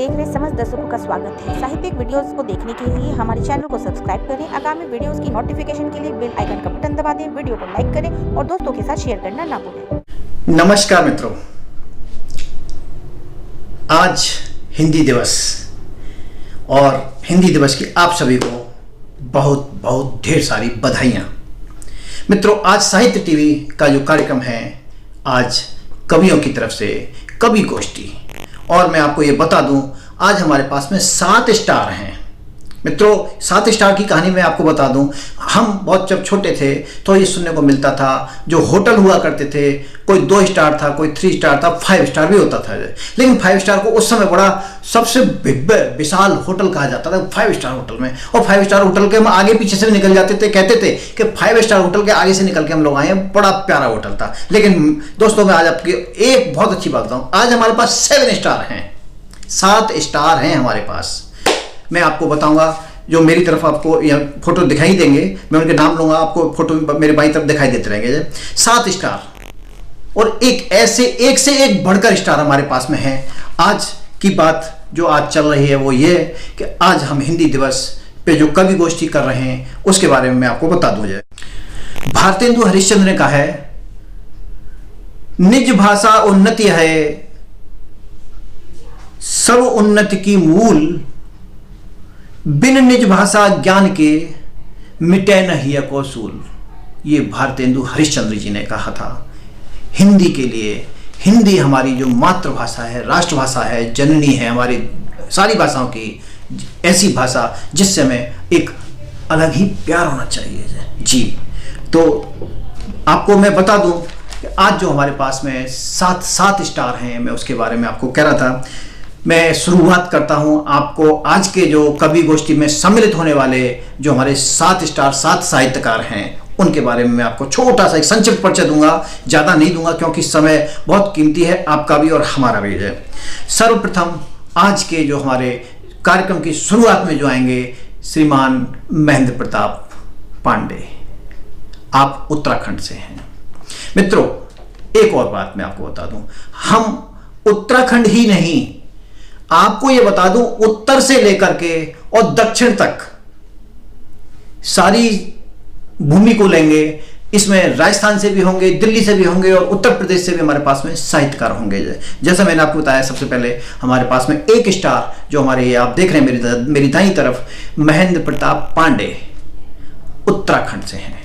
देख रहे समस्त दर्शकों का स्वागत है। साहित्यिक वीडियोस को देखने के लिए हमारे चैनल को सब्सक्राइब करें। आगामी वीडियोस की नोटिफिकेशन के लिए बेल आइकन का बटन दबा दें। वीडियो को लाइक करें और दोस्तों के साथ शेयर करना ना भूलें। नमस्कार मित्रों, आज हिंदी दिवस और हिंदी दिवस की आप सभी को बहुत बहुत ढेर सारी बधाइयाँ। मित्रों, आज साहित्य टीवी का जो कार्यक्रम है, आज कवियों की तरफ से कवि गोष्ठी, और मैं आपको ये बता दूं, आज हमारे पास में 7 स्टार हैं। मित्रों, 7 स्टार की कहानी मैं आपको बता दूं, हम बहुत जब छोटे थे तो ये सुनने को मिलता था, जो होटल हुआ करते थे, कोई 2 स्टार था, कोई 3 स्टार था, 5 स्टार भी होता था। लेकिन 5 स्टार को उस समय बड़ा सबसे विशाल होटल कहा जाता था, 5 स्टार होटल में। और 5 स्टार होटल के हम आगे पीछे से निकल जाते थे, कहते थे कि 5 स्टार होटल के आगे से निकल के हम लोग आए हैं, बड़ा प्यारा होटल था। लेकिन दोस्तों, मैं आज आपकी एक बहुत अच्छी बात बताऊं, आज हमारे पास 7 स्टार हैं, 7 स्टार हैं हमारे पास। मैं आपको बताऊंगा, जो मेरी तरफ आपको यह फोटो दिखाई देंगे, मैं उनके नाम लूंगा, आपको फोटो मेरे बाईं तरफ दिखाई देते रहेंगे। 7 स्टार और एक से एक बढ़कर स्टार हमारे पास में है। आज की बात जो आज चल रही है वो ये कि आज हम हिंदी दिवस पे जो कवि गोष्ठी कर रहे हैं उसके बारे में मैं आपको बता दूं। भारतेंदु हरिश्चंद्र ने कहा है, निज भाषा उन्नति है, सर्व उन्नति की मूल, बिन निज भाषा ज्ञान के मिटे न हिय को सूल। ये भारतेंदु हरिश्चंद्र जी ने कहा था। हिंदी के लिए, हिंदी हमारी जो मातृभाषा है, राष्ट्रभाषा है, जननी है हमारी सारी भाषाओं की, ऐसी भाषा जिससे हमें एक अलग ही प्यार होना चाहिए जी। तो आपको मैं बता दूं कि आज जो हमारे पास में 7 स्टार हैं, मैं उसके बारे में आपको कह रहा था। मैं शुरुआत करता हूं आपको आज के जो कवि गोष्ठी में सम्मिलित होने वाले जो हमारे 7 स्टार 7 साहित्यकार हैं उनके बारे में मैं आपको छोटा सा एक संक्षिप्त परिचय दूंगा, ज़्यादा नहीं दूंगा क्योंकि समय बहुत कीमती है, आपका भी और हमारा भी है। सर्वप्रथम आज के जो हमारे कार्यक्रम की शुरुआत में जो आएंगे, श्रीमान महेंद्र प्रताप पांडे, आप उत्तराखंड से हैं। मित्रों, एक और बात मैं आपको बता दूं, हम उत्तराखंड ही नहीं, आपको यह बता दूं, उत्तर से लेकर के और दक्षिण तक सारी भूमि को लेंगे। इसमें राजस्थान से भी होंगे, दिल्ली से भी होंगे और उत्तर प्रदेश से भी हमारे पास में साहित्यकार होंगे। जैसा मैंने आपको बताया, सबसे पहले हमारे पास में 1 स्टार जो हमारे आप देख रहे हैं मेरी दाईं तरफ, महेंद्र प्रताप पांडे उत्तराखंड से हैं।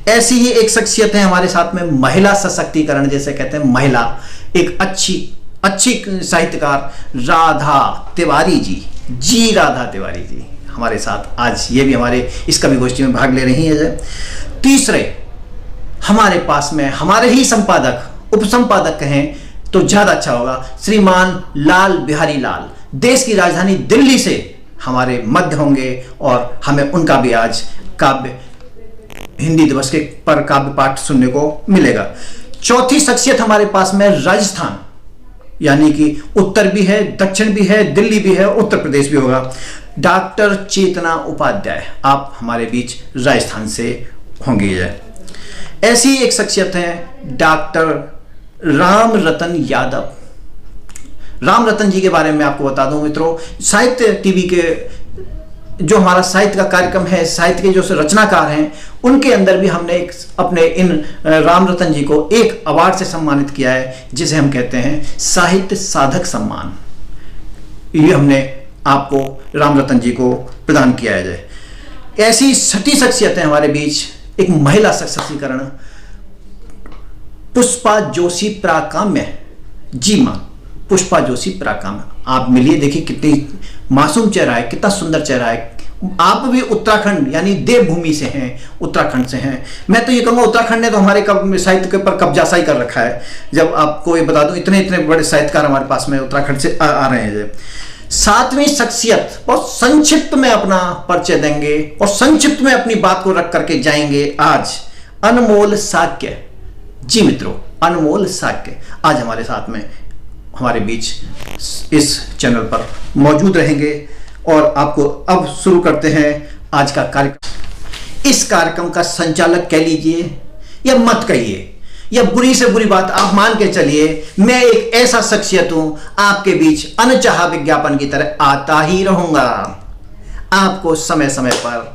ऐसी ही एक शख्सियत है हमारे साथ में, महिला सशक्तिकरण जैसे कहते हैं, महिला एक अच्छी साहित्यकार राधा तिवारी जी, राधा तिवारी जी हमारे साथ आज ये भी हमारे इस कवि गोष्ठी में भाग ले रही है। तीसरे हमारे पास में हमारे ही संपादक, उपसंपादक कहें तो ज्यादा अच्छा होगा, श्रीमान लाल बिहारी लाल, देश की राजधानी दिल्ली से हमारे मध्य होंगे और हमें उनका भी आज काव्य हिंदी दिवस के पर काव्य पाठ सुनने को मिलेगा। चौथी शख्सियत हमारे पास में राजस्थान, यानी कि उत्तर भी है, दक्षिण भी है, दिल्ली भी है, उत्तर प्रदेश भी होगा, डॉक्टर चेतना उपाध्याय, आप हमारे बीच राजस्थान से होंगे। ऐसी एक शख्सियत है डॉक्टर राम रतन यादव। राम रतन जी के बारे में आपको बता दूं मित्रों, साहित्य टीवी के जो हमारा साहित्य का कार्यक्रम है, साहित्य के जो रचनाकार हैं, उनके अंदर भी हमने अपने इन राम रतन जी को एक अवार्ड से सम्मानित किया है, जिसे हम कहते हैं साहित्य साधक सम्मान। ये हमने आपको राम रतन जी को प्रदान किया है। ऐसी 6 शख्सियतें हमारे बीच, एक महिला सशक्तिकरण, पुष्पा जोशी प्राकाम्य जी, मां पुष्पा जोशी प्राकाम्य, आप मिलिए, देखिए कितनी मासूम चेहरा है, कितना सुंदर चेहरा है। आप भी उत्तराखंड यानी देवभूमि से हैं, उत्तराखंड से हैं। मैं तो ये कहूँगा, उत्तराखंड ने तो हमारे साहित्य के पर कब्जा सा ही कर रखा है। जब आपको ये बता दूं, इतने बड़े साहित्यकार हमारे पास में उत्तराखंड से आ रहे हैं। 7वीं शख्सियत, बहुत संक्षिप्त में अपना परिचय देंगे और संक्षिप्त में अपनी बात को रख करके जाएंगे आज, अनमोल साक्य जी। मित्रों, अनमोल साक्य आज हमारे साथ में, हमारे बीच इस चैनल पर मौजूद रहेंगे। और आपको अब शुरू करते हैं आज का कार्यक्रम। इस कार्यक्रम का संचालक कह लीजिए या मत कहिए, या बुरी से बुरी बात आप मान के चलिए, मैं एक ऐसा शख्सियत हूं आपके बीच अनचाहा विज्ञापन की तरह आता ही रहूंगा। आपको समय समय पर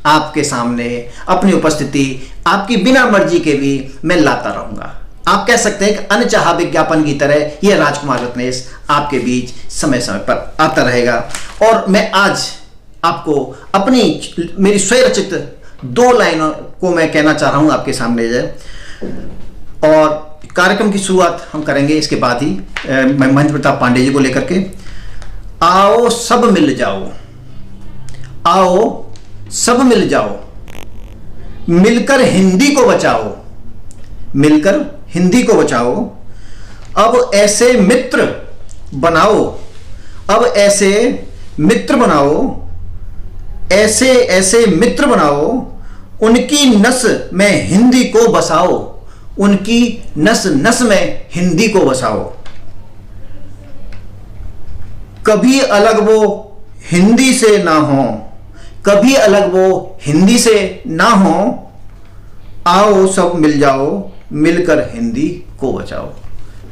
आपके सामने अपनी उपस्थिति आपकी बिना मर्जी के भी मैं लाता रहूंगा। आप कह सकते हैं कि अनचाहा विज्ञापन की तरह यह राजकुमार रत्नेश आपके बीच समय समय पर आता रहेगा। और मैं आज आपको अपनी मेरी स्वरचित 2 लाइनों को मैं कहना चाह रहा हूं आपके सामने जो, और कार्यक्रम की शुरुआत हम करेंगे इसके बाद ही मैं महेंद्र प्रताप पांडे जी को लेकर के। आओ सब मिल जाओ, आओ सब मिल जाओ, मिलकर हिंदी को बचाओ, मिलकर हिंदी को बचाओ। अब ऐसे मित्र बनाओ, अब ऐसे मित्र बनाओ, ऐसे ऐसे मित्र बनाओ, उनकी नस में हिंदी को बसाओ, उनकी नस नस में हिंदी को बसाओ। कभी अलग वो हिंदी से ना हो, कभी अलग वो हिंदी से ना हो, आओ सब मिल जाओ, मिलकर हिंदी को बचाओ।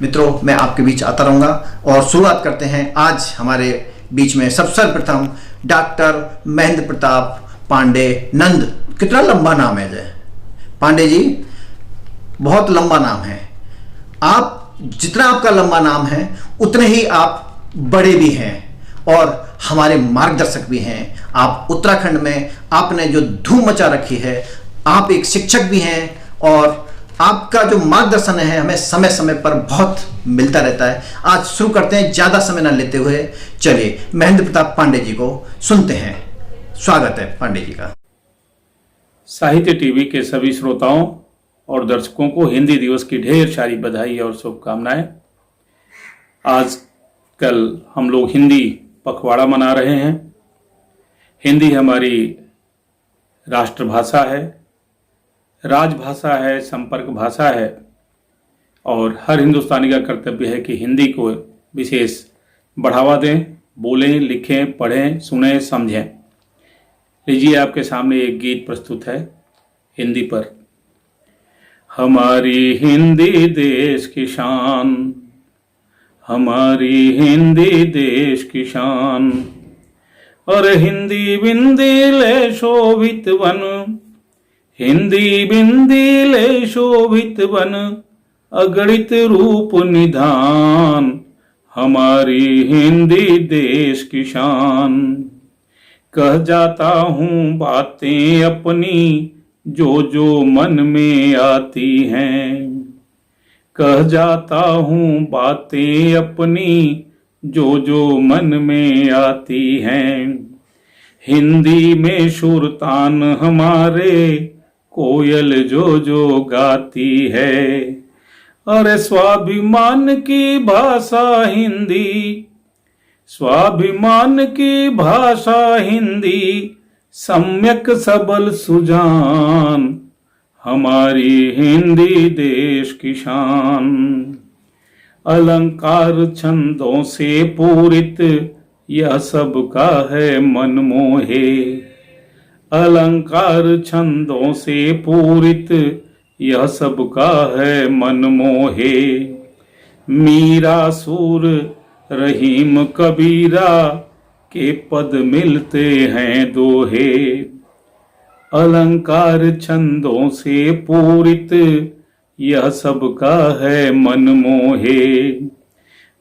मित्रों, मैं आपके बीच आता रहूंगा और शुरुआत करते हैं आज हमारे बीच में सबसे सर्वप्रथम डॉक्टर महेंद्र प्रताप पांडे नंद। कितना लंबा नाम है जय पांडे जी, बहुत लंबा नाम है। आप जितना आपका लंबा नाम है उतने ही आप बड़े भी हैं और हमारे मार्गदर्शक भी हैं। आप उत्तराखंड में आपने जो धूम मचा रखी है, आप एक शिक्षक भी हैं और आपका जो मार्गदर्शन है हमें समय समय पर बहुत मिलता रहता है। आज शुरू करते हैं, ज्यादा समय ना लेते हुए चलिए महेंद्र प्रताप पांडे जी को सुनते हैं। स्वागत है पांडे जी का। साहित्य टीवी के सभी श्रोताओं और दर्शकों को हिंदी दिवस की ढेर सारी बधाई और शुभकामनाएं। आज कल हम लोग हिंदी पखवाड़ा मना रहे हैं। हिंदी हमारी राष्ट्रभाषा है, राजभाषा है, संपर्क भाषा है और हर हिंदुस्तानी का कर्तव्य है कि हिंदी को विशेष बढ़ावा दें, बोलें, लिखें, पढ़ें, सुनें, समझें। लीजिए आपके सामने एक गीत प्रस्तुत है हिंदी पर। हमारी हिंदी देश की शान, हमारी हिंदी देश की शान, और हिंदी बिंदी ले शोभित बन, हिंदी बिंदी ले शोभित बन, अगणित रूप निधान, हमारी हिंदी देश की शान। कह जाता हूँ बातें अपनी जो जो मन में आती हैं, कह जाता हूँ बातें अपनी जो जो मन में आती हैं। हिंदी में सुरतान हमारे कोयल जो जो गाती है, अरे स्वाभिमान की भाषा हिंदी, स्वाभिमान की भाषा हिंदी, सम्यक सबल सुजान, हमारी हिंदी देश की शान। अलंकार छंदों से पूरित यह सब का है मन मोहे, अलंकार छंदों से पूरित यह सब का है मन मोहे। मीरा सूर रहीम कबीरा के पद मिलते हैं दोहे, अलंकार छंदों से पूरित यह सब का है मन मोहे।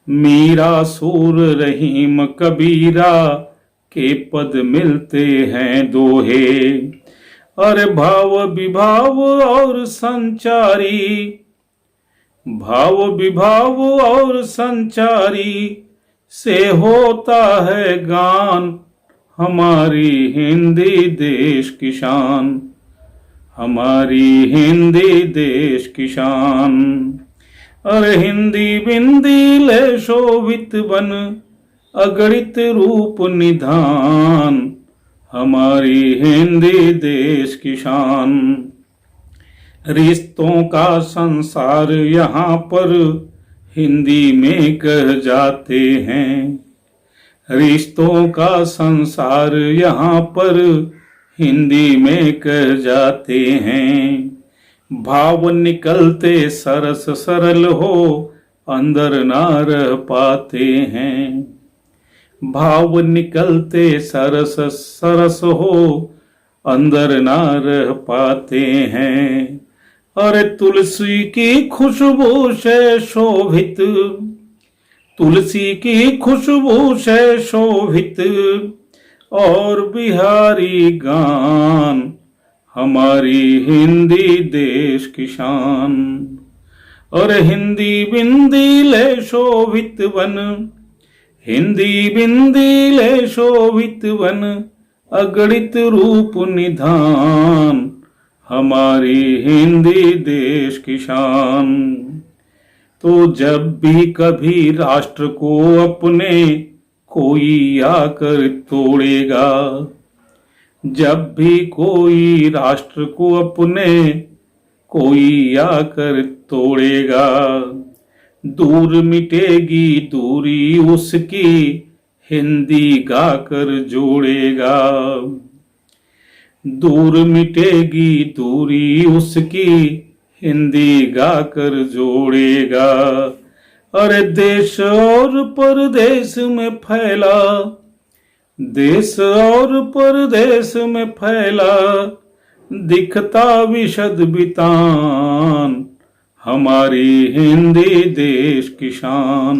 मीरा सूर रहीम कबीरा के पद मिलते हैं दोहे, अरे भाव विभाव और संचारी, भाव विभाव और संचारी से होता है गान, हमारी हिंदी देश की शान, हमारी हिंदी देश की शान। अरे हिंदी बिंदी ले शोभित बन, अगणित रूप निधान, हमारी हिंदी देश की शान। रिश्तों का संसार यहाँ पर हिंदी में कह जाते हैं, रिश्तों का संसार यहाँ पर हिंदी में कह जाते हैं। भाव निकलते सरस सरल हो, अंदर ना रह पाते हैं। भाव निकलते सरस सरस हो, अंदर ना रह पाते हैं। अरे तुलसी की खुशबू से शोभित, तुलसी की खुशबू से शोभित और बिहारी गान, हमारी हिंदी देश की शान। और हिंदी बिंदी ले शोभित बन, हिंदी बिंदी ले शोभित बन, अगणित रूप निधान, हमारी हिंदी देश की शान। तो जब भी कभी राष्ट्र को अपने कोई आकर तोड़ेगा, जब भी कोई राष्ट्र को अपने कोई आकर तोड़ेगा, दूर मिटेगी दूरी उसकी, हिंदी गाकर जोड़ेगा। दूर मिटेगी दूरी उसकी, हिंदी गाकर जोड़ेगा। अरे देश और परदेश में फैला, देश और परदेश में फैला, दिखता विशद बितान, हमारी हिंदी देश की शान,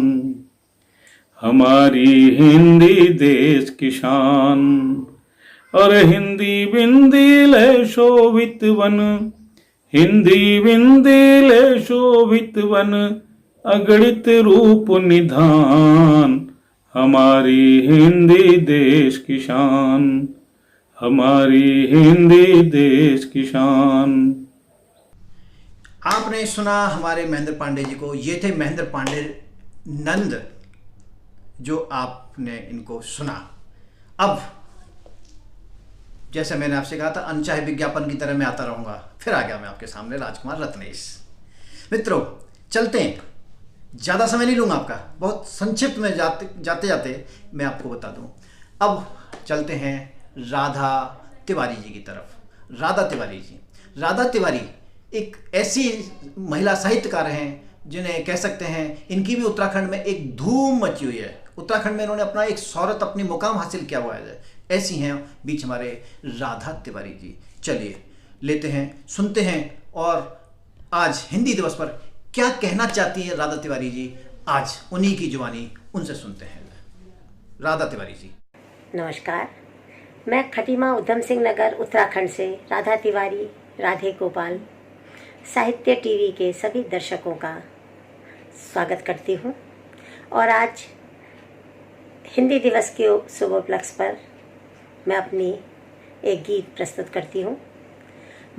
हमारी हिंदी देश की शान। अरे हिंदी बिंदी ले शोभित बन, हिंदी बिंदी ले शोभित बन, अगणित रूप निधान, हमारी हिंदी देश की शान, हमारी हिंदी देश की शान। आपने सुना हमारे महेंद्र पांडे जी को। ये थे महेंद्र पांडे नंद, जो आपने इनको सुना। अब जैसे मैंने आपसे कहा था, अनचाहे विज्ञापन की तरह मैं आता रहूंगा। फिर आ गया मैं आपके सामने, राजकुमार रत्नेश। मित्रों चलते हैं, ज़्यादा समय नहीं लूँगा आपका, बहुत संक्षिप्त में जाते जाते मैं आपको बता दूं। अब चलते हैं राधा तिवारी जी की तरफ। राधा तिवारी जी, राधा तिवारी एक ऐसी महिला साहित्यकार हैं जिन्हें कह सकते हैं, इनकी भी उत्तराखंड में एक धूम मची हुई है। उत्तराखंड में इन्होंने अपना एक शौहरत, अपनी मुकाम हासिल किया हुआ है। ऐसी हैं बीच हमारे राधा तिवारी जी। चलिए लेते हैं, सुनते हैं, और आज हिंदी दिवस पर क्या कहना चाहती हैं राधा तिवारी जी, आज उन्हीं की जुबानी उनसे सुनते हैं। राधा तिवारी जी। नमस्कार, मैं खटीमा उधम सिंह नगर उत्तराखंड से राधा तिवारी, राधे गोपाल, साहित्य टीवी के सभी दर्शकों का स्वागत करती हूँ। और आज हिंदी दिवस के शुभ उपलक्ष्य पर मैं अपनी एक गीत प्रस्तुत करती हूँ।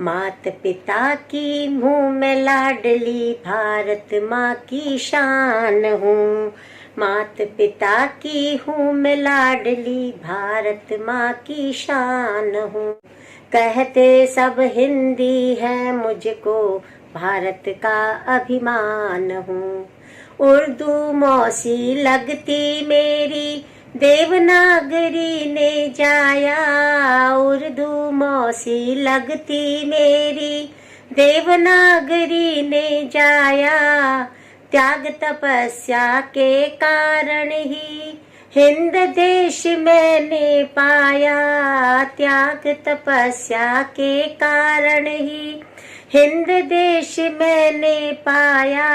मात पिता की मुँह में लाडली, भारत माँ की शान हूँ। मात पिता की हूँ मैं लाडली, भारत माँ की शान हूँ। कहते सब हिंदी है, मुझको भारत का अभिमान हूँ। उर्दू मौसी लगती मेरी, देवनागरी ने जाया। उर्दू मौसी लगती मेरी, देवनागरी ने जाया। त्याग तपस्या के कारण ही हिंद देश मैंने पाया। त्याग तपस्या के कारण ही हिंद देश मैंने पाया।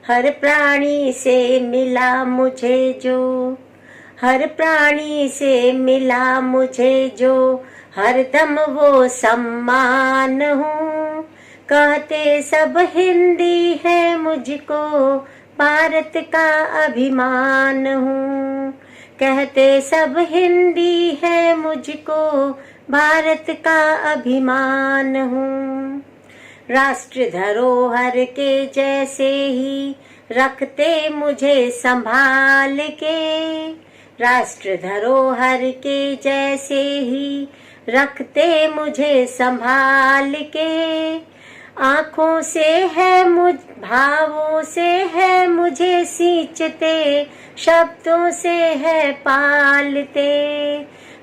हर प्राणी से मिला मुझे जो, हर प्राणी से मिला मुझे जो, हरदम वो सम्मान हूँ। कहते सब हिंदी है, मुझको भारत का अभिमान हूँ। कहते सब हिंदी है, मुझको भारत का अभिमान हूँ। राष्ट्र धरोहर के जैसे ही रखते मुझे संभाल के। राष्ट्र धरोहर के जैसे ही रखते मुझे संभाल के। आँखों से है मुझ, भावों से है मुझे सींचते, शब्दों से है पालते।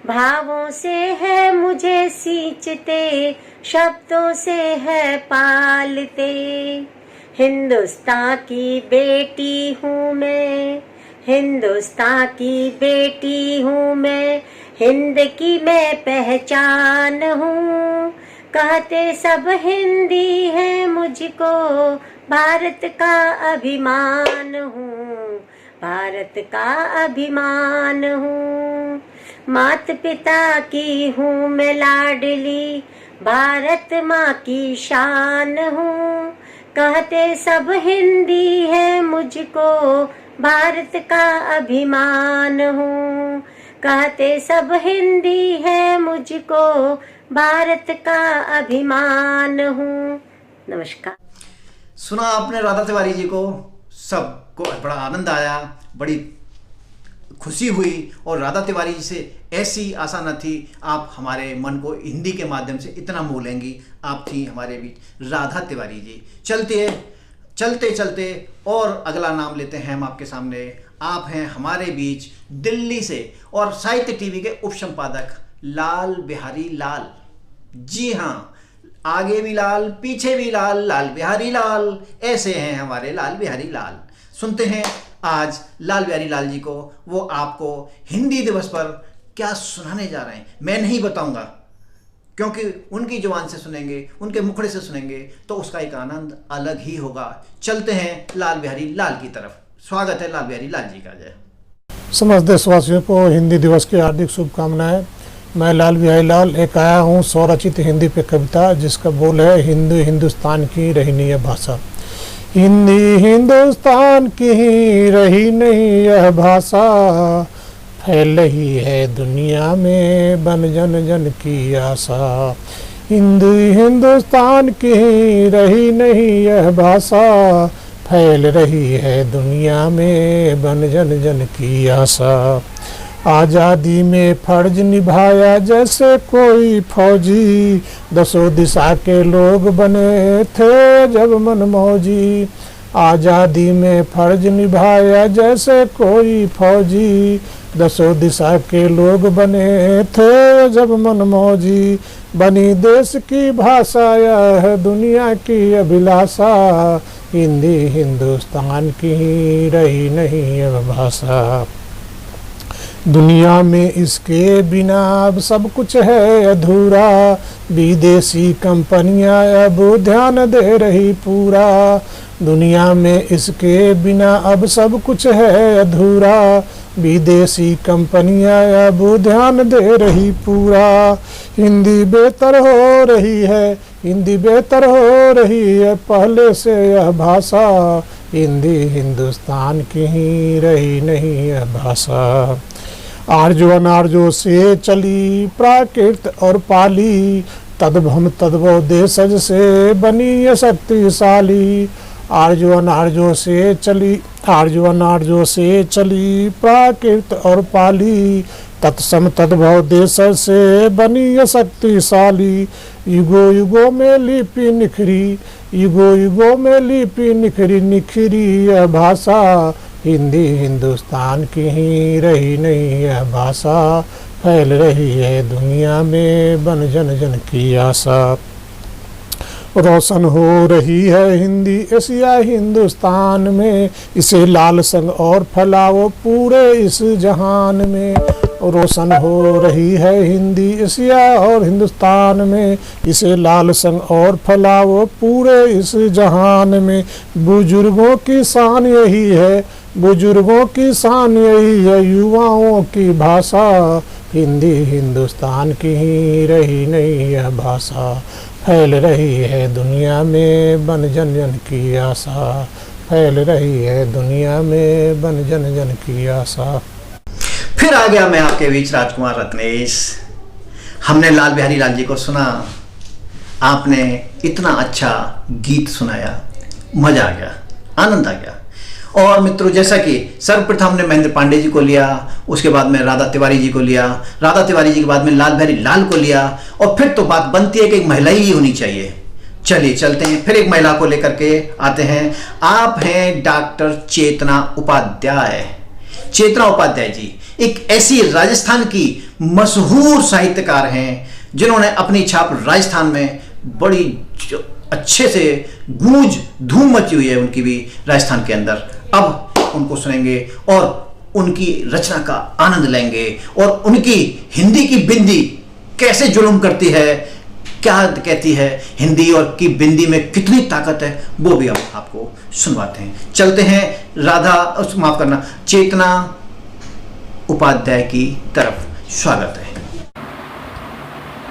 भावों से है मुझे सींचते, शब्दों से है पालते। हिंदुस्तान की बेटी हूँ मैं, हिंदुस्तान की बेटी हूँ मैं, हिंद की मैं पहचान हूँ। कहते सब हिंदी है मुझको, भारत का अभिमान हूँ, भारत का अभिमान हूँ। मात पिता की हूँ मैं लाडली, भारत माँ की शान हूँ। कहते सब हिंदी है मुझको, भारत का अभिमान हूँ। कहते सब हिंदी है मुझको, भारत का अभिमान हूँ। नमस्कार। सुना आपने राधा तिवारी जी को, सबको बड़ा आनंद आया, बड़ी खुशी हुई। और राधा तिवारी जी से ऐसी आशा न थी आप हमारे मन को हिंदी के माध्यम से इतना मोह लेंगी। आप थी हमारे बीच राधा तिवारी जी। चलते चलते और अगला नाम लेते हैं हम आपके सामने। आप हैं हमारे बीच दिल्ली से और साहित्य टीवी के उप संपादक लाल बिहारी लाल। जी हाँ, आगे भी लाल, पीछे भी लाल, लाल बिहारी लाल, ऐसे हैं हमारे लाल बिहारी लाल। सुनते हैं आज लाल बिहारी लाल जी को, वो आपको हिंदी दिवस पर क्या सुनाने जा रहे हैं। मैं नहीं बताऊंगा, क्योंकि उनकी जुबान से सुनेंगे, उनके मुखड़े से सुनेंगे तो उसका एक आनंद अलग ही होगा। चलते हैं लाल बिहारी लाल की तरफ। स्वागत है लाल बिहारी लाल जी का। जय। समस्त देशवासियों को हिंदी दिवस की हार्दिक शुभकामनाएं। मैं लाल बिहारी लाल एक आया हूँ स्वरचित हिंदी पे कविता, जिसका बोल है हिंदी हिंदुस्तान की रही नहीं यह भाषा। हिंदी हिंदुस्तान की ही रही नहीं यह भाषा, फैल रही है दुनिया में बन जन जन की आशा। हिंदी हिंदुस्तान की ही रही नहीं यह भाषा, फैल रही है दुनिया में बन जन जन की आशा। आज़ादी में फर्ज निभाया जैसे कोई फौजी, दसों दिशा के लोग बने थे जब मनमौजी। आज़ादी में फर्ज निभाया जैसे कोई फौजी, दसों दिशा के लोग बने थे जब मनमौजी। बनी देश की भाषा यह दुनिया की अभिलाषा, हिंदी हिंदुस्तान की रही नहीं यह भाषा। दुनिया में इसके बिना अब सब कुछ है अधूरा, विदेशी कंपनियां अब ध्यान दे रही पूरा। दुनिया में इसके बिना अब सब कुछ है अधूरा, विदेशी कंपनियां अब ध्यान दे रही पूरा। हिंदी बेहतर हो रही है, हिंदी बेहतर हो रही है पहले से यह भाषा, हिंदी हिंदुस्तान की ही रही नहीं यह भाषा। आर्यो अनार्यो से चली प्राकृत और पाली, तद्भव तद्भव देशज से बनी ये शक्तिशाली। आर्यो अनार्यो से चली प्राकृत और पाली, तत्सम तद्भव देशज से बनी ये शक्तिशाली। युगो युगो में लिपि निखरी, युगो युगो में लिपि निखरी निखरी यह भाषा, हिंदी हिंदुस्तान की ही रही नहीं यह भाषा, फैल रही है दुनिया में बन जन जन की आशा। रोशन हो रही है हिंदी एशिया हिंदुस्तान में, इसे लाल संग और फैलाओ पूरे इस जहान में। रोशन हो रही है हिंदी एशिया और हिंदुस्तान में, इसे लाल संग और फैलाओ पूरे इस जहान में। बुजुर्गों की शान यही है, बुजुर्गों की शान यही है युवाओं की भाषा, हिंदी हिंदुस्तान की ही रही नहीं यह भाषा, फैल रही है दुनिया में बन जन जन की आशा, फैल रही है दुनिया में बन जन जन की आशा। फिर आ गया मैं आपके बीच राजकुमार रत्नेश। हमने लाल बिहारी लाल जी को सुना, आपने इतना अच्छा गीत सुनाया, मजा आ गया, आनंद आ गया। और मित्रों, जैसा कि सर्वप्रथम हमने महेंद्र पांडे जी को लिया, उसके बाद में राधा तिवारी जी को लिया, राधा तिवारी जी के बाद में लाल बिहारी लाल को लिया, और फिर तो बात बनती है कि एक महिला ही होनी चाहिए। चलिए चलते हैं, फिर एक महिला को लेकर के आते हैं। आप हैं डॉक्टर चेतना उपाध्याय। चेतना उपाध्याय जी, एक ऐसी राजस्थान की मशहूर साहित्यकार हैं जिन्होंने अपनी छाप राजस्थान में बड़ी अच्छे से गूंज धूम मची हुई है उनकी भी राजस्थान के अंदर। अब उनको सुनेंगे और उनकी रचना का आनंद लेंगे और उनकी हिंदी की बिंदी कैसे जुल्म करती है, क्या कहती है हिंदी और की बिंदी में कितनी ताकत है, वो भी हम आपको सुनवाते हैं। चलते हैं माफ करना चेतना उपाध्याय की तरफ। स्वागत है।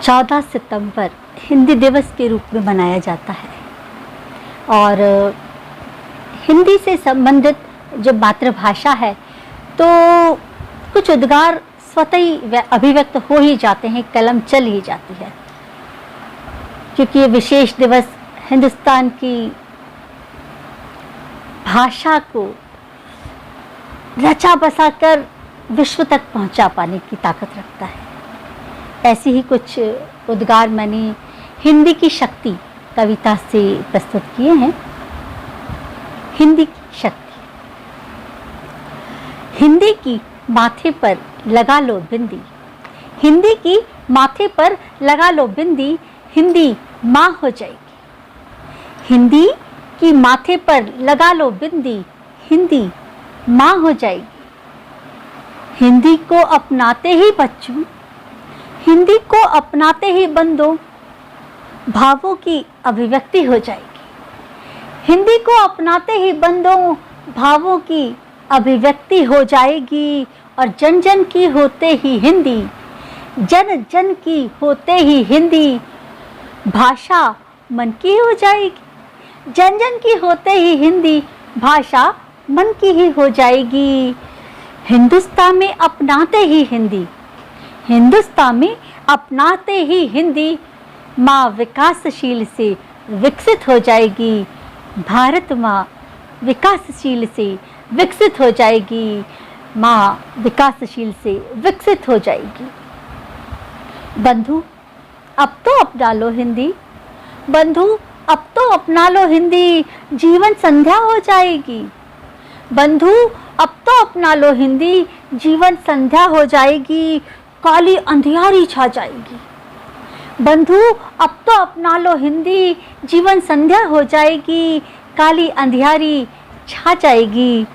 14 सितंबर हिंदी दिवस के रूप में मनाया जाता है और हिंदी से संबंधित जो मातृभाषा है तो कुछ उद्गार स्वतः ही अभिव्यक्त हो ही जाते हैं, कलम चल ही जाती है, क्योंकि ये विशेष दिवस हिंदुस्तान की भाषा को रचा बसा कर विश्व तक पहुंचा पाने की ताकत रखता है। ऐसी ही कुछ उद्गार मैंने हिंदी की शक्ति कविता से प्रस्तुत किए हैं। हिंदी की शक्ति। हिंदी की माथे पर लगा लो बिंदी, हिंदी की माथे पर लगा लो बिंदी, हिंदी माँ हो जाएगी। हिंदी की माथे पर लगा लो बिंदी, हिंदी माँ हो जाएगी। हिंदी को अपनाते ही बच्चों, हिंदी को अपनाते ही बंदों, भावों की अभिव्यक्ति हो जाएगी। हिंदी को अपनाते ही बंदों, भावों की अभिव्यक्ति हो जाएगी। और जन जन की होते ही हिंदी, जन जन की होते ही हिंदी, भाषा मन की हो जाएगी। जन जन की होते ही हिंदी, भाषा मन की ही हो जाएगी। हिंदुस्तान में अपनाते ही हिंदी, हिंदुस्तान में अपनाते ही हिंदी, माँ विकासशील से विकसित हो जाएगी। भारत माँ विकासशील से विकसित हो जाएगी। माँ विकासशील से विकसित हो जाएगी। बंधु अब तो अपना लो हिंदी, बंधु अब तो अपना लो हिंदी, जीवन संध्या हो जाएगी। बंधु अब तो अपना लो हिंदी, जीवन संध्या हो जाएगी। काली अंधियारी छा जाएगी। बंधु अब तो अपना लो हिंदी, जीवन संध्या हो जाएगी। काली अंधियारी छा जाएगी।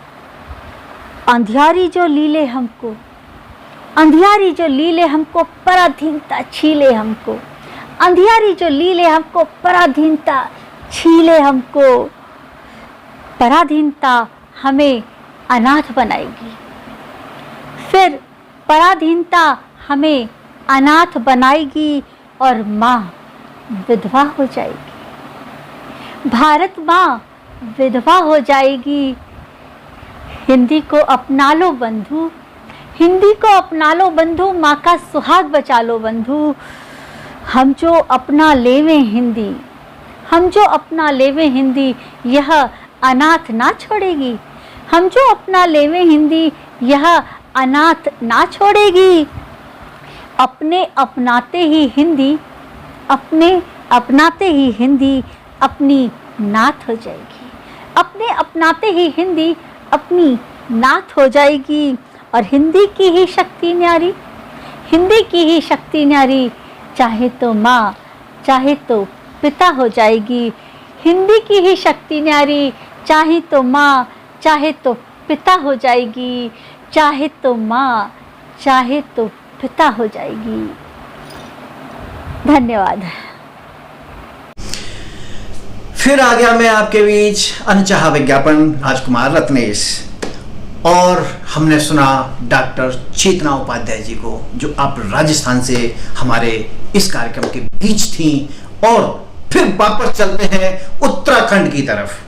अंधियारी जो लीले हमको, अंधियारी जो लीले हमको, पराधीनता छीले हमको। अंधियारी जो लीले हमको, पराधीनता छीले हमको। पराधीनता हमें अनाथ बनाएगी, फिर पराधीनता हमें अनाथ बनाएगी और माँ विधवा हो जाएगी। भारत माँ विधवा हो जाएगी। हिंदी को अपना लो बंधु, हिंदी को अपना लो बंधु, माँ का सुहाग बचा लो बंधु। हम जो अपना लेवे हिंदी, हम जो अपना लेवे हिंदी, यह अनाथ ना छोड़ेगी। हम जो अपना लेवे हिंदी, यह अनाथ ना छोड़ेगी। अपने अपनाते ही हिंदी, अपने अपनाते ही हिंदी अपनी नाथ हो जाएगी। अपने अपनाते ही हिंदी अपनी नाथ हो जाएगी। और हिंदी की ही शक्ति न्यारी, हिंदी की ही शक्ति न्यारी, चाहे तो माँ चाहे तो पिता हो जाएगी। हिंदी की ही शक्ति न्यारी, चाहे तो माँ चाहे तो पिता हो जाएगी। चाहे तो माँ चाहे तो पिता हो जाएगी। धन्यवाद। फिर आ गया मैं आपके बीच अनचाहा विज्ञापन राजकुमार रत्नेश, और हमने सुना डॉक्टर चेतना उपाध्याय जी को, जो आप राजस्थान से हमारे इस कार्यक्रम के बीच थी। और फिर वापस चलते हैं उत्तराखंड की तरफ,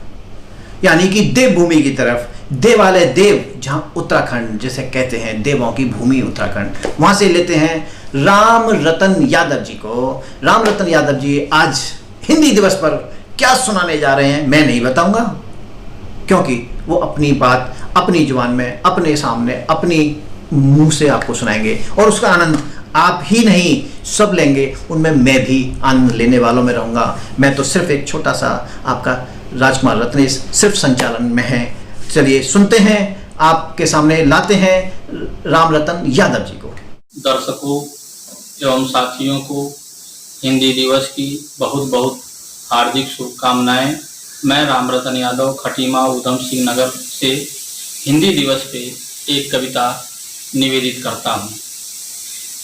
यानी कि देवभूमि की तरफ। देवालय देव, जहां उत्तराखंड जिसे कहते हैं देवों की भूमि उत्तराखंड, वहां से लेते हैं राम रतन यादव जी को। राम रतन यादव जी आज हिंदी दिवस पर क्या सुनाने जा रहे हैं मैं नहीं बताऊंगा, क्योंकि वो अपनी बात अपनी जुबान में अपने सामने अपनी मुंह से आपको सुनाएंगे और उसका आनंद आप ही नहीं सब लेंगे, उनमें मैं भी आनंद लेने वालों में रहूंगा। मैं तो सिर्फ एक छोटा सा आपका राजकुमार रत्नेश सिर्फ संचालन में है। चलिए सुनते हैं आपके सामने लाते हैं राम रतन यादव जी को। दर्शकों एवं साथियों को हिंदी दिवस की बहुत बहुत हार्दिक शुभकामनाएं। मैं राम रतन यादव खटीमा उधम सिंह नगर से हिंदी दिवस पे एक कविता निवेदित करता हूँ।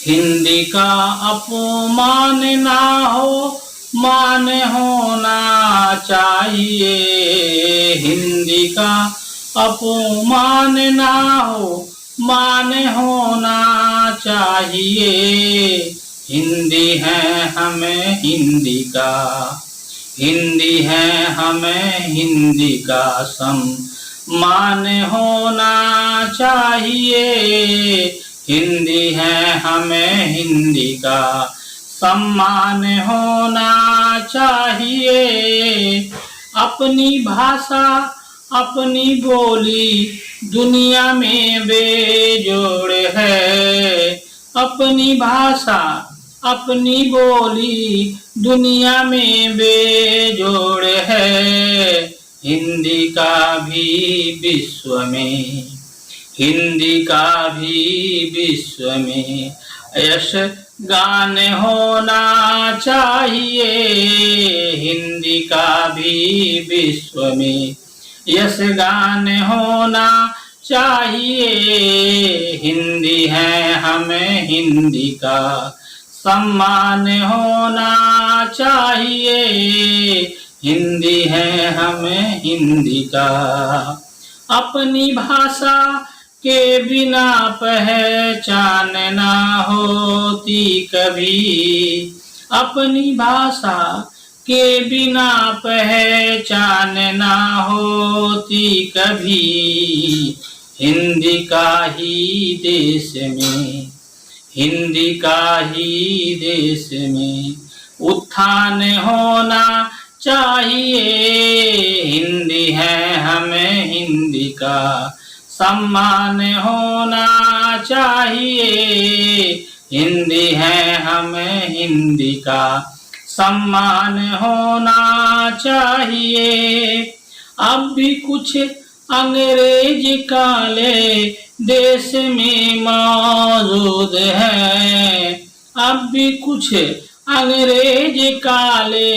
हिंदी का अपमान ना हो, मान होना चाहिए। हिंदी का अपमान ना हो, मान होना चाहिए। हिंदी है हमें हिंदी का, हिंदी है हमें हिंदी का सम्मान होना चाहिए। हिंदी है हमें हिंदी का सम्मान होना चाहिए। अपनी भाषा अपनी बोली दुनिया में बेजोड़ है। अपनी भाषा अपनी बोली दुनिया में बेजोड़ है। हिंदी का भी विश्व में, हिंदी का भी विश्व में यश गान होना चाहिए। हिंदी का भी विश्व में यश गान होना चाहिए। हिंदी है हमें हिंदी का सम्मान होना चाहिए। हिंदी है हमें हिंदी का। अपनी भाषा के बिना पहचान ना होती कभी। अपनी भाषा के बिना पहचान ना होती कभी। हिंदी का ही देश में, हिंदी का ही देश में उत्थान होना चाहिए। हिंदी है हमें हिंदी का सम्मान होना चाहिए। हिंदी है हमें हिंदी का सम्मान होना चाहिए। अब भी कुछ अंग्रेज काले देश में मौजूद है। अब भी कुछ अंग्रेज काले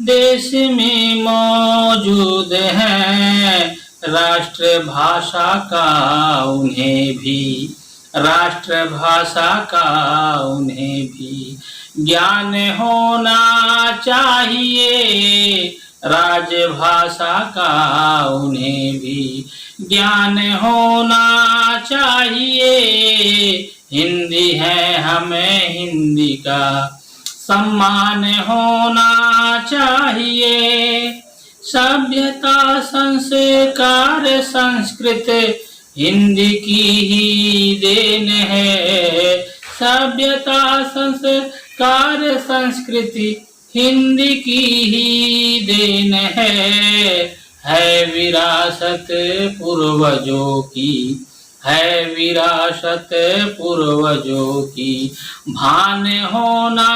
देश में मौजूद है। राष्ट्रभाषा का उन्हें भी, राष्ट्रभाषा का उन्हें भी ज्ञान होना चाहिए। राजभाषा का उन्हें भी ज्ञान होना चाहिए। हिंदी है हमें हिंदी का सम्मान होना चाहिए। सभ्यता संस्कार संस्कृत हिंदी की ही देन है। सभ्यता संस्कार संस्कृति हिंदी की ही देन है विरासत पूर्वजों की, है विरासत पूर्वजों की भान होना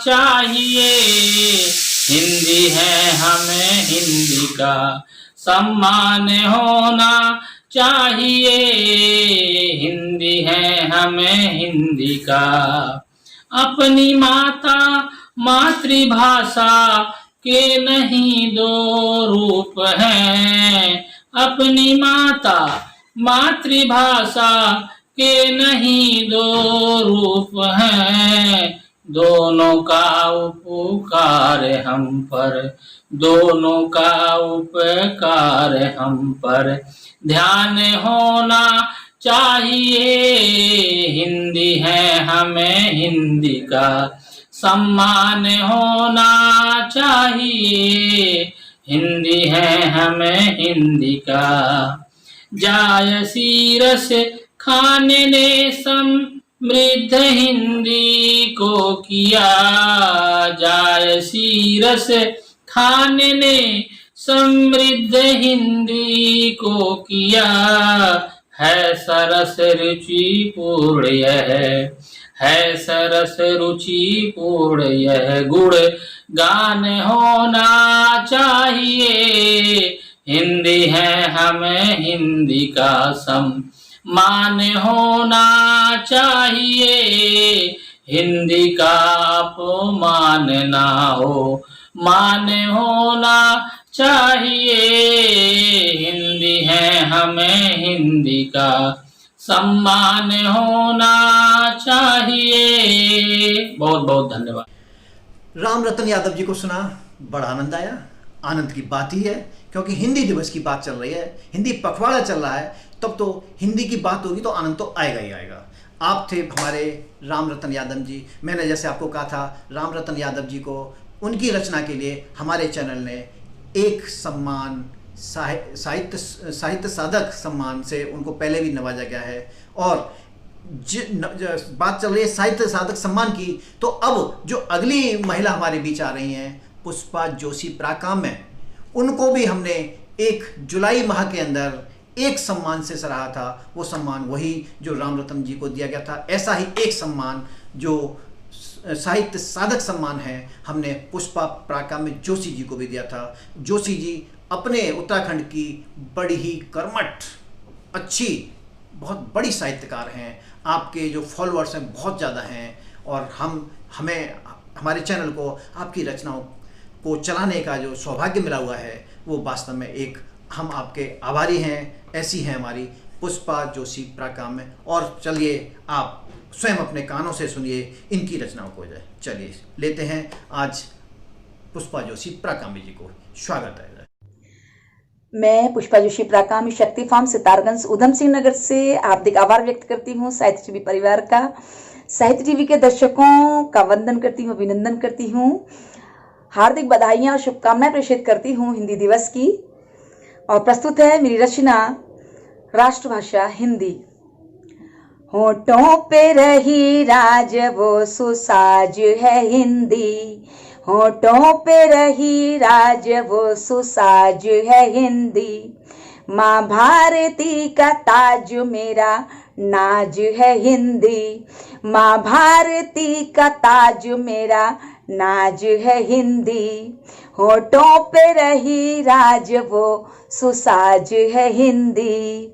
चाहिए। हिंदी है हमें हिंदी का सम्मान होना चाहिए। हिंदी है हमें हिंदी का। अपनी माता मातृभाषा के नहीं दो रूप हैं। अपनी माता मातृभाषा के नहीं दो रूप हैं। दोनों का उपकार हम पर, दोनों का उपकार हम पर ध्यान होना चाहिए। हिंदी है हमें हिंदी का सम्मान होना चाहिए। हिंदी है हमें हिंदी का। जाय सीरस खान ने समृद्ध हिंदी को किया। जाय सीरस खान ने समृद्ध हिंदी को किया। है सरस रुचि पूर्ण यह, है सरस रुचि पूर्ण यह गुण गान होना चाहिए। हिंदी है हमें हिंदी का सम्मान होना चाहिए, हिंदी का अपमान ना हो मान होना चाहिए, हिंदी है हमें हिंदी का सम्मान होना चाहिए। बहुत बहुत धन्यवाद। राम रतन यादव जी को सुना, बड़ा आनंद आया। आनंद की बात ही है, क्योंकि हिंदी दिवस की बात चल रही है, हिंदी पखवाड़ा चल रहा है, तब तो हिंदी की बात होगी तो आनंद तो आएगा ही आएगा। आप थे हमारे राम रतन यादव जी। मैंने जैसे आपको कहा था, राम रतन यादव जी को उनकी रचना के लिए हमारे चैनल ने एक सम्मान, साहित्य साधक सम्मान से उनको पहले भी नवाजा गया है। और बात चल रही है साहित्य साधक सम्मान की, तो अब जो अगली महिला हमारे बीच आ रही हैं, पुष्पा जोशी प्राकाम्य, उनको भी हमने 1 जुलाई माह के अंदर एक सम्मान से सराहा था। वो सम्मान वही जो राम रतन जी को दिया गया था। ऐसा ही एक सम्मान जो साहित्य साधक सम्मान है, हमने पुष्पा प्राकाम्य जोशी जी को भी दिया था। जोशी जी अपने उत्तराखंड की बड़ी ही कर्मठ, अच्छी, बहुत बड़ी साहित्यकार हैं। आपके जो फॉलोअर्स हैं बहुत ज़्यादा हैं, और हमें हमारे चैनल को आपकी रचनाओं को चलाने का जो सौभाग्य मिला हुआ है, वो वास्तव में एक हम आपके आभारी हैं। ऐसी हैं हमारी पुष्पा जोशी प्राकाम्य। और चलिए आप स्वयं अपने कानों से सुनिए इनकी रचनाओं को। चलिए लेते हैं आज पुष्पा जोशी प्राकाम्य जी को। स्वागत है। मैं पुष्पा जोशी प्राकाम्य शक्ति फार्म सितारगंज उधम सिंह नगर से हार्दिक आभार व्यक्त करती हूँ साहित्य टीवी परिवार का, साहित्य टीवी के दर्शकों का वंदन करती हूँ, अभिनंदन करती हूँ, हार्दिक बधाइयाँ और शुभकामनाएं प्रेषित करती हूँ हिंदी दिवस की। और प्रस्तुत है मेरी रचना राष्ट्रभाषा हिंदी। होठों पे रही राज वो सुसाज है हिंदी, होठों पे रही राज वो सुसाज है हिंदी, माँ भारती का ताज मेरा नाज है हिंदी, माँ भारती का ताज मेरा नाज है हिंदी, होठों पे रही राज वो सुसाज है हिंदी।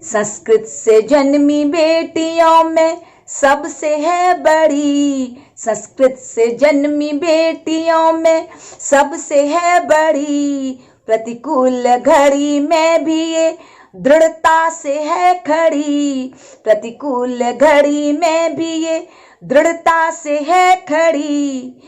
संस्कृत से जन्मी बेटियों में सबसे है बड़ी, संस्कृत से जन्मी बेटियों में सबसे है बड़ी, प्रतिकूल घड़ी में भी ये दृढ़ता से है खड़ी, प्रतिकूल घड़ी में भी ये दृढ़ता से है खड़ी,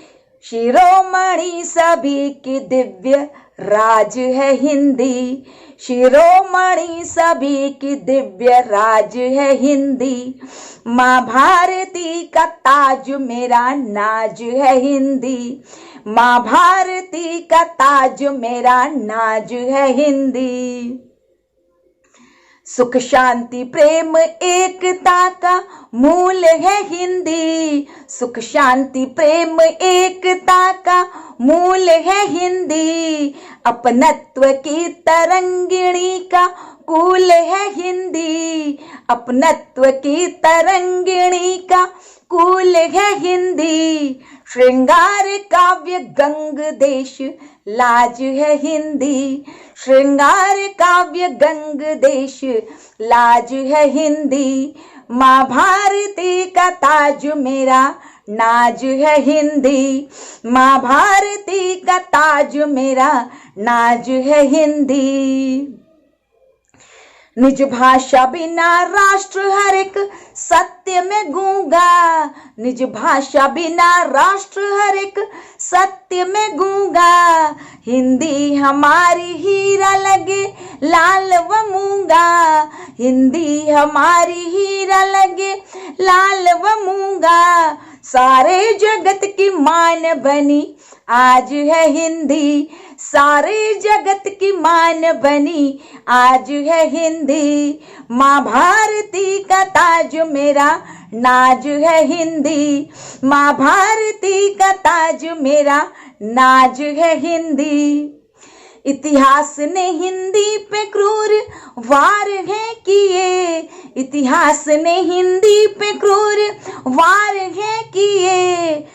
शिरोमणि सभी की दिव्य राज है हिंदी, शिरोमणि सभी की दिव्य राज है हिंदी, माँ भारती का ताज मेरा नाज है हिंदी, माँ भारती का ताज मेरा नाज है हिंदी। सुख शांति प्रेम एकता का मूल है हिंदी, सुख शांति प्रेम एकता का मूल है हिंदी, अपनत्व की तरंगिणी का कूल है हिंदी, अपनत्व की तरंगिणी का कूल है हिंदी, श्रृंगार काव्य गंग देश लाज है हिंदी, श्रृंगार काव्य गंग देश लाज है हिंदी, माँ भारती का ताज मेरा नाज है हिंदी, माँ भारती का ताज मेरा नाज है हिंदी। निज भाषा बिना राष्ट्र हर एक सत्य में गूंगा, निज भाषा बिना राष्ट्र हर एक सत्य में गूंगा, हिंदी हमारी हीरा लगे लाल व मूंगा, हिंदी हमारी हीरा लगे लाल व मूंगा, सारे जगत की मान बनी आज है हिंदी, सारे जगत की मान बनी आज है हिंदी, माँ भारती का ताज मेरा नाज है हिंदी, माँ भारती का ताज मेरा नाज है हिंदी। इतिहास ने हिंदी पे क्रूर वार है किए, इतिहास ने हिंदी पे क्रूर वार है किए,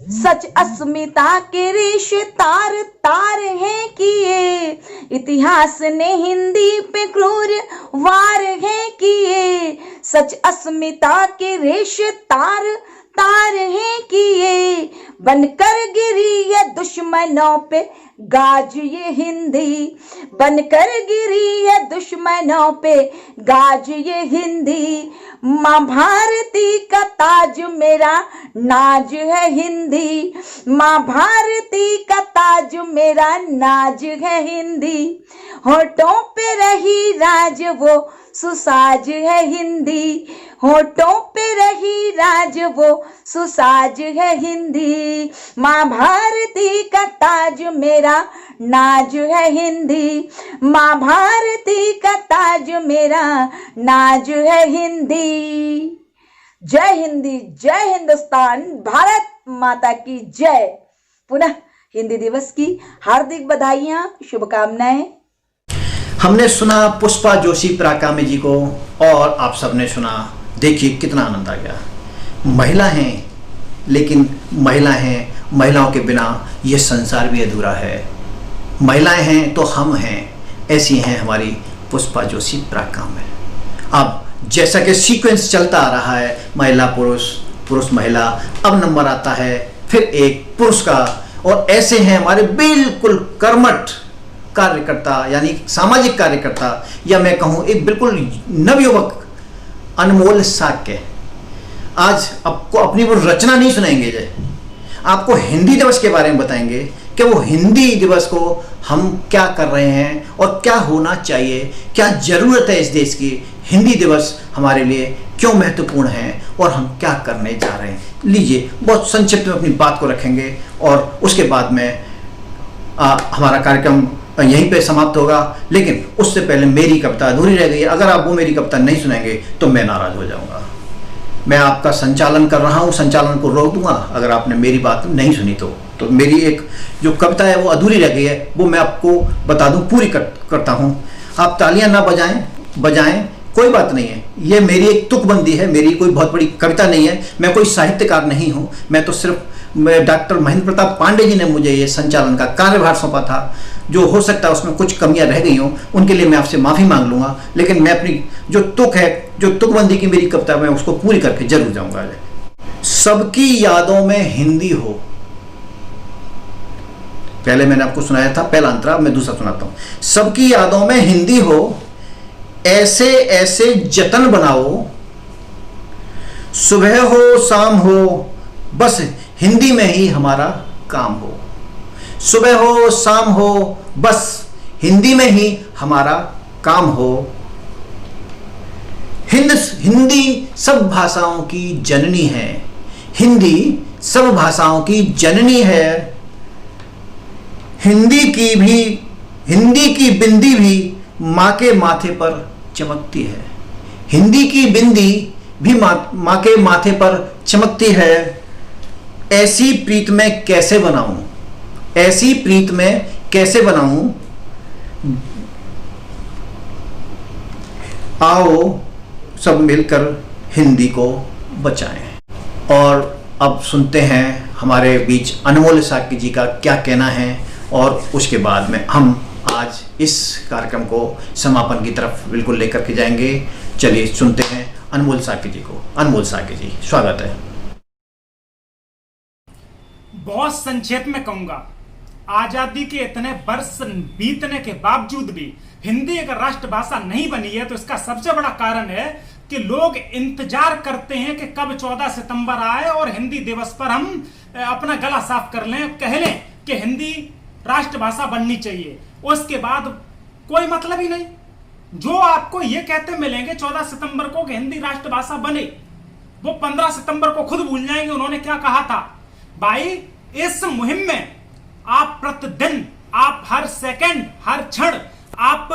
सच अस्मिता के रेश तार तार हैं किए, इतिहास ने हिंदी पे क्रूर वार है किए, सच अस्मिता के रेशे तार तार है किए, बनकर गिरी है दुश्मनों पे गाज ये हिंदी, बनकर गिरी है दुश्मनों पे गाज ये हिंदी, माँ भारती का ताज मेरा नाज है हिंदी, माँ भारती का ताज मेरा नाज है हिंदी, होठों पे रही राज वो सुसाज है हिंदी, होठों पे रही राज वो सुसाज है हिंदी, माँ भारती का ताज मेरा नाज है हिंदी, माँ भारती का ताज मेरा नाज है हिंदी। जय हिंदी, जय हिंदुस्तान, भारत माता की जय। पुनः हिंदी दिवस की हार्दिक बधाइयां, शुभकामनाएं। हमने सुना पुष्पा जोशी पराकामी जी को और आप सबने सुना, देखिए कितना आनंद आ गया। महिला हैं, लेकिन महिला हैं, महिलाओं के बिना ये संसार भी अधूरा है। महिलाएं हैं तो हम हैं, ऐसी हैं हमारी पुष्पा जोशी पराकामी। अब जैसा कि सीक्वेंस चलता आ रहा है, महिला पुरुष, पुरुष महिला, अब नंबर आता है फिर एक पुरुष का, और ऐसे हैं हमारे बिल्कुल कर्मठ कार्यकर्ता, यानी सामाजिक कार्यकर्ता, या मैं कहूँ एक बिल्कुल नवयुवक अनमोल साक्य। आज आपको अपनी वो रचना नहीं सुनाएंगे, आपको हिंदी दिवस के बारे में बताएंगे कि वो हिंदी दिवस को हम क्या कर रहे हैं और क्या होना चाहिए, क्या ज़रूरत है इस देश की, हिंदी दिवस हमारे लिए क्यों महत्वपूर्ण है और हम क्या करने जा रहे हैं। लीजिए, बहुत संक्षिप्त में अपनी बात को रखेंगे और उसके बाद में हमारा कार्यक्रम यहीं पे समाप्त होगा। लेकिन उससे पहले मेरी कविता अधूरी रह गई है। अगर आप वो मेरी कविता नहीं सुनाएंगे तो मैं नाराज़ हो जाऊंगा। मैं आपका संचालन कर रहा हूँ, संचालन को रोक दूंगा अगर आपने मेरी बात नहीं सुनी तो मेरी एक जो कविता है वो अधूरी रह गई है, वो मैं आपको बता दूं, पूरी करता हूँ। आप तालियां ना बजाएं कोई बात नहीं है, ये मेरी एक तुकबंदी है, मेरी कोई बहुत बड़ी कविता नहीं है, मैं कोई साहित्यकार नहीं हूँ। मैं तो सिर्फ डॉक्टर महेंद्र प्रताप पांडे जी ने मुझे ये संचालन का कार्यभार सौंपा था। जो हो सकता है उसमें कुछ कमियां रह गई हों, उनके लिए मैं आपसे माफ़ी मांग लूँगा, लेकिन मैं अपनी जो तुक है, जो तुकबंदी की मेरी कविता, मैं उसको पूरी करके जरूर जाऊँगा। सबकी यादों में हिंदी हो, पहले मैंने आपको सुनाया था पहला अंतरा, मैं दूसरा सुनाता हूँ। सबकी यादों में हिंदी हो, ऐसे ऐसे जतन बनाओ, सुबह हो शाम हो बस हिंदी में ही हमारा काम हो, सुबह हो शाम हो बस हिंदी में ही हमारा काम हो। हिंदी सब भाषाओं की जननी है, हिंदी सब भाषाओं की जननी है। हिंदी की बिंदी भी माँ के माथे पर चमकती है, हिंदी की बिंदी भी माँ के माथे पर चमकती है। ऐसी प्रीत में कैसे बनाऊं, ऐसी प्रीत में कैसे बनाऊं, आओ सब मिलकर हिंदी को बचाएं। और अब सुनते हैं हमारे बीच अनमोल साक्य जी का क्या कहना है, और उसके बाद में हम आज इस कार्यक्रम को समापन की तरफ बिल्कुल लेकर के जाएंगे। चलिए सुनते हैं अनमोल साक्य जी को। अनमोल साक्य जी, स्वागत है। बहुत संक्षेप में कहूंगा, आजादी के इतने वर्ष बीतने के बावजूद भी हिंदी अगर राष्ट्रभाषा नहीं बनी है तो इसका सबसे बड़ा कारण है कि लोग इंतजार करते हैं कि कब 14 सितंबर आए और हिंदी दिवस पर हम अपना गला साफ कर लें, कह लें कि हिंदी राष्ट्रभाषा बननी चाहिए। उसके बाद कोई मतलब ही नहीं। जो आपको ये कहते मिलेंगे 14 सितंबर को कि हिंदी राष्ट्रभाषा बने, वो 15 सितंबर को खुद भूल जाएंगे उन्होंने क्या कहा था। भाई, इस मुहिम में आप प्रतिदिन, आप हर सेकंड, हर क्षण आप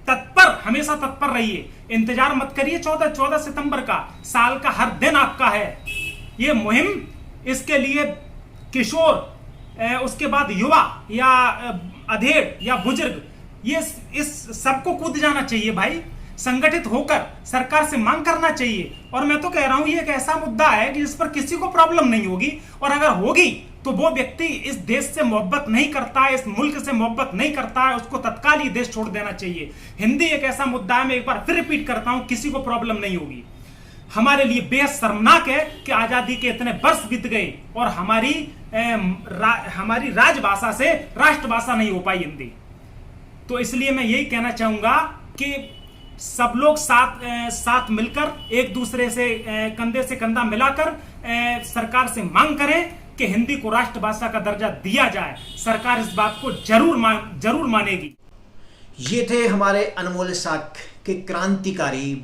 तत्पर, हमेशा तत्पर रहिए। इंतजार मत करिए 14 सितंबर का, साल का हर दिन आपका है ये मुहिम। इसके लिए किशोर, उसके बाद युवा या अधेड़ या बुजुर्ग, ये इस सबको कूद जाना चाहिए भाई। संगठित होकर सरकार से मांग करना चाहिए। और मैं तो कह रहा हूं ये एक ऐसा मुद्दा है कि जिस पर किसी को प्रॉब्लम नहीं होगी, और अगर होगी तो वो व्यक्ति इस देश से मोहब्बत नहीं करता है, इस मुल्क से मोहब्बत नहीं करता है, उसको तत्काल ही देश छोड़ देना चाहिए। हिंदी एक ऐसा मुद्दा है, मैं एक बार फिर रिपीट करता हूं, किसी को प्रॉब्लम नहीं होगी। हमारे लिए बेहद शर्मनाक है कि आजादी के इतने वर्ष बीत गए और हमारी राजभाषा से राष्ट्रभाषा नहीं हो पाई हिंदी। तो इसलिए मैं यही कहना चाहूंगा कि सब लोग साथ मिलकर एक दूसरे से कंधे से कंधा मिलाकर सरकार से मांग करें कि हिंदी को राष्ट्रभाषा का दर्जा दिया जाए। सरकार इस बात को जरूर मानेगी। ये थे हमारे अनमोल साक के क्रांतिकारी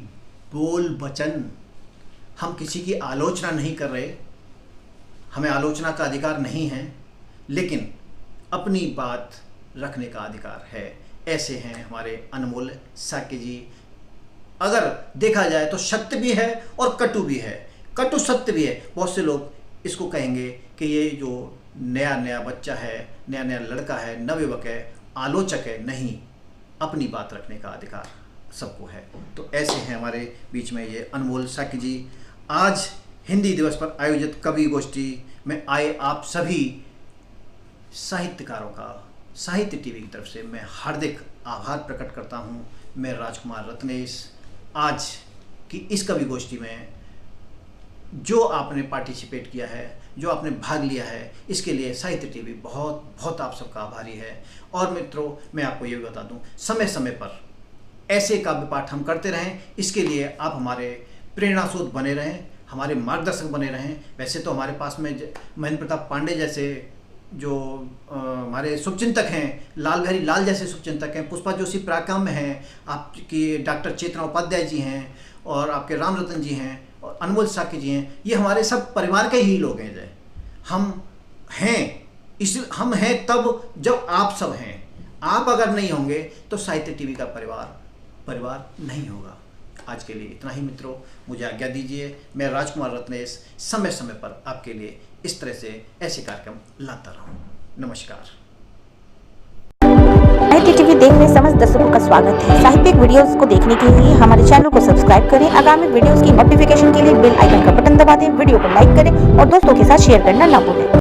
बोल वचन। हम किसी की आलोचना नहीं कर रहे, हमें आलोचना का अधिकार नहीं है, लेकिन अपनी बात रखने का अधिकार है। ऐसे हैं हमारे अनमोल साके जी। अगर देखा जाए तो सत्य भी है और कटु भी है, कटु सत्य भी है। बहुत से लोग इसको कहेंगे कि ये जो नया बच्चा है, नया लड़का है, नवयुवक है, आलोचक है। नहीं, अपनी बात रखने का अधिकार सबको है। तो ऐसे हैं हमारे बीच में ये अनमोल साके जी। आज हिंदी दिवस पर आयोजित कवि गोष्ठी में आए आप सभी साहित्यकारों का साहित्य टीवी की तरफ से मैं हार्दिक आभार प्रकट करता हूँ। मैं राजकुमार रत्नेश। आज की इस कवि गोष्ठी में जो आपने पार्टिसिपेट किया है, जो आपने भाग लिया है, इसके लिए साहित्य टीवी बहुत बहुत आप सबका आभारी है। और मित्रों, मैं आपको ये भी बता दूं, समय समय पर ऐसे काव्य पाठ हम करते रहें, इसके लिए आप हमारे प्रेरणा स्रोत बने रहें, हमारे मार्गदर्शक बने रहें। वैसे तो हमारे पास में महेंद्र प्रताप पांडे जैसे जो हमारे शुभचिंतक हैं, लाल बिहारी लाल जैसे शुभचिंतक हैं, पुष्पा जोशी पराक्रम हैं, आपकी डॉक्टर चेतना उपाध्याय जी हैं, और आपके राम रतन जी हैं, और अनमोल साके जी हैं। ये हमारे सब परिवार के ही लोग हैं। हम हैं तब जब आप सब हैं। आप अगर नहीं होंगे तो साहित्य टीवी का परिवार नहीं होगा। आज के लिए इतना ही मित्रों, मुझे आज्ञा दीजिए। मैं राजकुमार रत्नेश समय समय पर आपके लिए इस तरह से ऐसे कार्यक्रम लाता रहूं। नमस्कार। साहित्य टीवी देख रहे समस्त दर्शकों का स्वागत है। साहित्यिक वीडियोस को देखने के लिए हमारे चैनल को सब्सक्राइब करें। आगामी वीडियोस की नोटिफिकेशन के लिए बेल आइकन का बटन दबा दें। वीडियो को लाइक करें और दोस्तों के साथ शेयर करना ना भूलें।